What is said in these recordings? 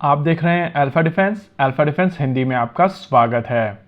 आप देख रहे हैं अल्फा डिफेंस हिंदी में आपका स्वागत है।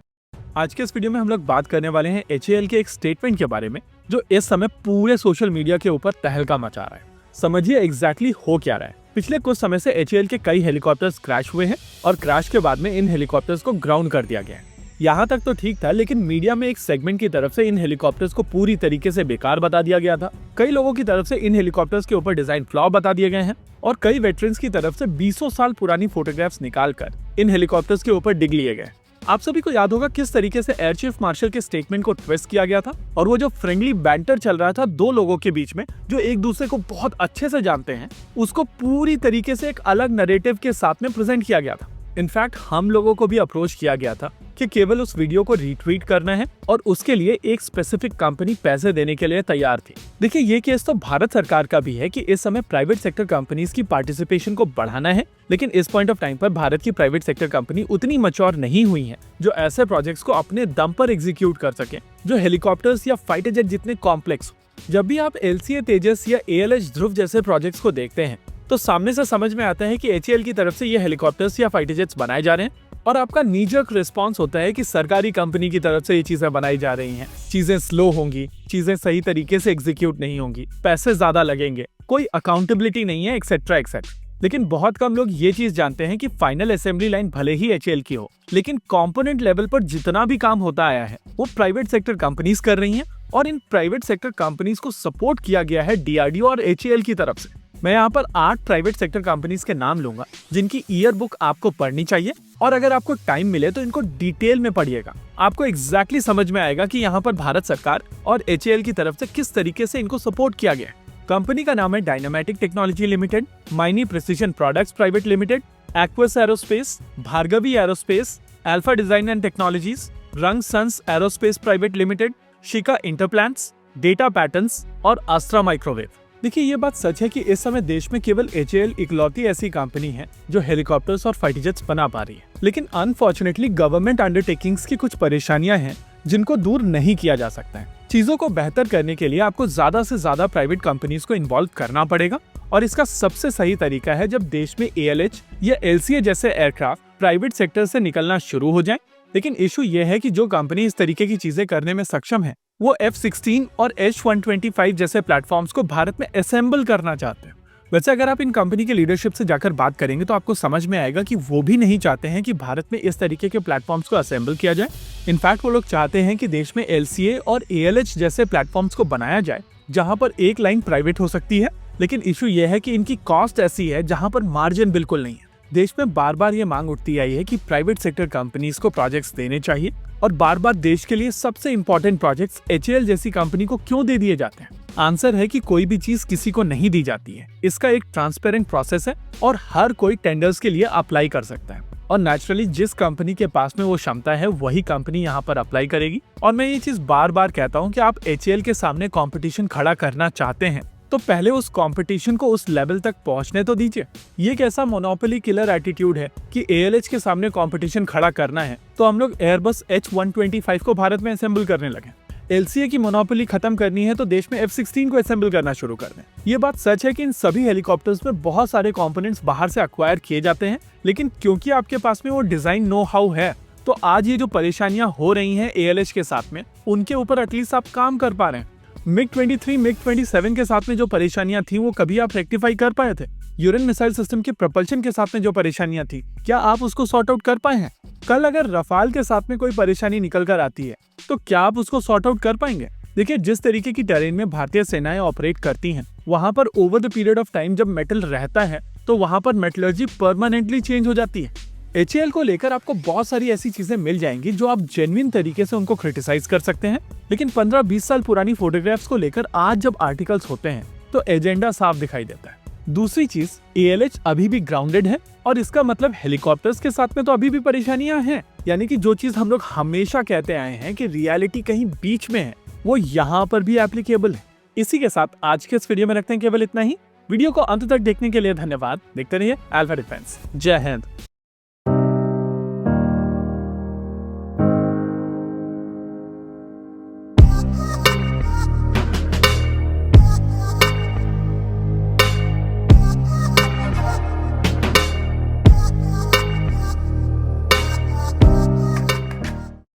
आज के इस वीडियो में हम लोग बात करने वाले हैं HAL के एक स्टेटमेंट के बारे में जो इस समय पूरे सोशल मीडिया के ऊपर तहलका मचा रहा है। समझिए एग्जैक्टली हो क्या रहा है। पिछले कुछ समय से HAL के कई हेलीकॉप्टर्स क्रैश हुए हैं और क्रैश के बाद में इन हेलीकॉप्टर्स को ग्राउंड कर दिया गया है। यहाँ तक तो ठीक था, लेकिन मीडिया में एक सेगमेंट की तरफ से इन हेलीकॉप्टर्स को पूरी तरीके से बेकार बता दिया गया था। कई लोगों की तरफ से इन हेलीकॉप्टर्स के ऊपर डिजाइन फ्लॉ बता दिए गए हैं और कई वेटरन्स की तरफ से 20 साल पुरानी फोटोग्राफ्स निकालकर इन हेलीकॉप्टर्स के ऊपर डिग लिए गए। आप सभी को याद होगा किस तरीके से एयर चीफ मार्शल के स्टेटमेंट को ट्विस्ट किया गया था और वो जो फ्रेंडली बैंटर चल रहा था दो लोगों के बीच में जो एक दूसरे को बहुत अच्छे से जानते हैं, उसको पूरी तरीके से एक अलग नैरेटिव के साथ में प्रेजेंट किया गया था। इनफैक्ट हम लोगों को भी अप्रोच किया गया था कि केवल उस वीडियो को रीट्वीट करना है और उसके लिए एक स्पेसिफिक कंपनी पैसे देने के लिए तैयार थी। देखिए, ये केस तो भारत सरकार का भी है कि इस समय प्राइवेट सेक्टर कंपनीज की पार्टिसिपेशन को बढ़ाना है, लेकिन इस पॉइंट ऑफ टाइम पर भारत की प्राइवेट सेक्टर कंपनी उतनी मैच्योर नहीं हुई है जो ऐसे प्रोजेक्ट्स को अपने दम पर एग्जीक्यूट कर सके जो हेलीकॉप्टर्स या फाइटर जेट जितने कॉम्प्लेक्स हो। जब भी आप LCA तेजस या ALH ध्रुव जैसे प्रोजेक्ट्स को देखते हैं तो सामने से समझ में आता है कि HAL की तरफ से ये हेलीकॉप्टर्स या फाइटर जेट्स बनाए जा रहे हैं और आपका नीजक रिस्पांस होता है कि सरकारी कंपनी की तरफ से ये चीजें बनाई जा रही हैं, चीजें स्लो होंगी, चीजें सही तरीके से एग्जीक्यूट नहीं होंगी, पैसे ज्यादा लगेंगे, कोई अकाउंटेबिलिटी नहीं है, एक्सेट्रा एक्सेट्रा। लेकिन बहुत कम लोग ये चीज जानते हैं कि फाइनल असेंबली लाइन भले ही HAL की हो, लेकिन कंपोनेंट लेवल पर जितना भी काम होता आया है वो प्राइवेट सेक्टर कंपनीज कर रही हैं और इन प्राइवेट सेक्टर कंपनीज को सपोर्ट किया गया है DRDO और HAL की तरफ से। मैं यहाँ पर 8 प्राइवेट सेक्टर कंपनीज के नाम लूंगा जिनकी ईयर बुक आपको पढ़नी चाहिए और अगर आपको टाइम मिले तो इनको डिटेल में पढ़िएगा। आपको एग्जैक्टली समझ में आएगा कि यहाँ पर भारत सरकार और HAL की तरफ से किस तरीके से इनको सपोर्ट किया गया है। कंपनी का नाम है Dynamatic technology limited, Maini precision products private limited, Aequs aerospace, Bhargavi aerospace, alpha design and technologies, Rangsons aerospace private limited, Sika interplants, data patterns और अस्त्रा माइक्रोवेव। देखिए, ये बात सच है कि इस समय देश में केवल HAL इकलौती ऐसी कंपनी है जो हेलीकॉप्टर्स और फाइटर जेट्स बना पा रही है, लेकिन अनफॉर्चुनेटली गवर्नमेंट अंडरटेकिंग्स की कुछ परेशानियां हैं जिनको दूर नहीं किया जा सकता है। चीजों को बेहतर करने के लिए आपको ज्यादा से ज्यादा प्राइवेट कंपनीज को इन्वॉल्व करना पड़ेगा और इसका सबसे सही तरीका है जब देश में ALH या LCA जैसे एयरक्राफ्ट प्राइवेट सेक्टर से निकलना शुरू हो जाए। लेकिन इशू ये है कि जो कंपनी इस तरीके की चीजें करने में सक्षम है वो F-16 और H-125 जैसे प्लेटफॉर्म्स को भारत में असेंबल करना चाहते हैं। वैसे अगर आप इन कंपनी के लीडरशिप से जाकर बात करेंगे तो आपको समझ में आएगा कि वो भी नहीं चाहते हैं कि भारत में इस तरीके के प्लेटफॉर्म्स को असेंबल किया जाए। इनफैक्ट वो लोग चाहते हैं कि देश में LCA और ALH जैसे प्लेटफॉर्म्स को बनाया जाए जहां पर एक लाइन प्राइवेट हो सकती है, लेकिन इशू ये है कि इनकी कॉस्ट ऐसी है जहां पर मार्जिन बिल्कुल नहीं है। देश में बार बार ये मांग उठती आई है कि प्राइवेट सेक्टर कंपनीज को प्रोजेक्ट्स देने चाहिए और बार बार देश के लिए सबसे इंपॉर्टेंट प्रोजेक्ट्स HAL जैसी कंपनी को क्यों दे दिए जाते हैं। आंसर है कि कोई भी चीज किसी को नहीं दी जाती है, इसका एक ट्रांसपेरेंट प्रोसेस है और हर कोई टेंडर्स के लिए अप्लाई कर सकता है और नेचुरली जिस कंपनी के पास में वो क्षमता है वही कंपनी यहाँ पर अप्लाई करेगी। और मैं ये चीज बार बार कहता हूँ कि आप HAL के सामने कंपटीशन खड़ा करना चाहते हैं तो पहले उस कंपटीशन को उस लेवल तक पहुंचने तो दीजिए। ये कैसा मोनोपोली किलर एटीट्यूड है कि ALH के सामने कंपटीशन खड़ा करना है तो हम लोग एयरबस H-125 को भारत में असेंबल करने लगे। LCA की मोनोपोली खत्म करनी है तो देश में F-16 को असेंबल करना शुरू कर दें। ये बात सच है कि इन सभी हेलीकॉप्टर्स में बहुत सारे कंपोनेंट्स बाहर से एक्वायर किए जाते हैं, लेकिन क्योंकि आपके पास में वो डिजाइन नो हाउ है तो आज ये जो परेशानियां हो रही हैं ALH के साथ में उनके ऊपर एटलीस्ट आप काम कर पा रहे हैं। MiG-23, MiG-27 के साथ में जो परेशानियां थी वो कभी आप रेक्टिफाई कर पाए थे? यूरेन मिसाइल सिस्टम के प्रपल्शन के साथ में जो परेशानियां थी क्या आप उसको सॉर्ट आउट कर पाए हैं? कल अगर रफाल के साथ में कोई परेशानी निकल कर आती है तो क्या आप उसको सॉर्ट आउट कर पाएंगे? देखिए, जिस तरीके की टेरेन में भारतीय सेनाएं ऑपरेट करती हैं वहां पर over the period of time जब मेटल रहता है तो वहां पर मेटलर्जी परमानेंटली चेंज हो जाती है। HAL को लेकर आपको बहुत सारी ऐसी चीजें मिल जाएंगी जो आप जेन्युइन तरीके से उनको क्रिटिसाइज कर सकते हैं, लेकिन 15-20 साल पुरानी फोटोग्राफ्स को लेकर आज जब आर्टिकल्स होते हैं तो एजेंडा साफ दिखाई देता है। दूसरी चीज, ALH अभी भी ग्राउंडेड है और इसका मतलब हेलीकॉप्टर्स के साथ में तो अभी भी परेशानियां हैं। यानी कि जो चीज हम लोग हमेशा कहते आए हैं कि रियलिटी कहीं बीच में है वो यहाँ पर भी एप्लीकेबल है। इसी के साथ आज के इस वीडियो में रखते हैं केवल इतना ही। वीडियो को अंत तक देखने के लिए धन्यवाद। देखते रहिए अल्फा डिफेंस। जय हिंद।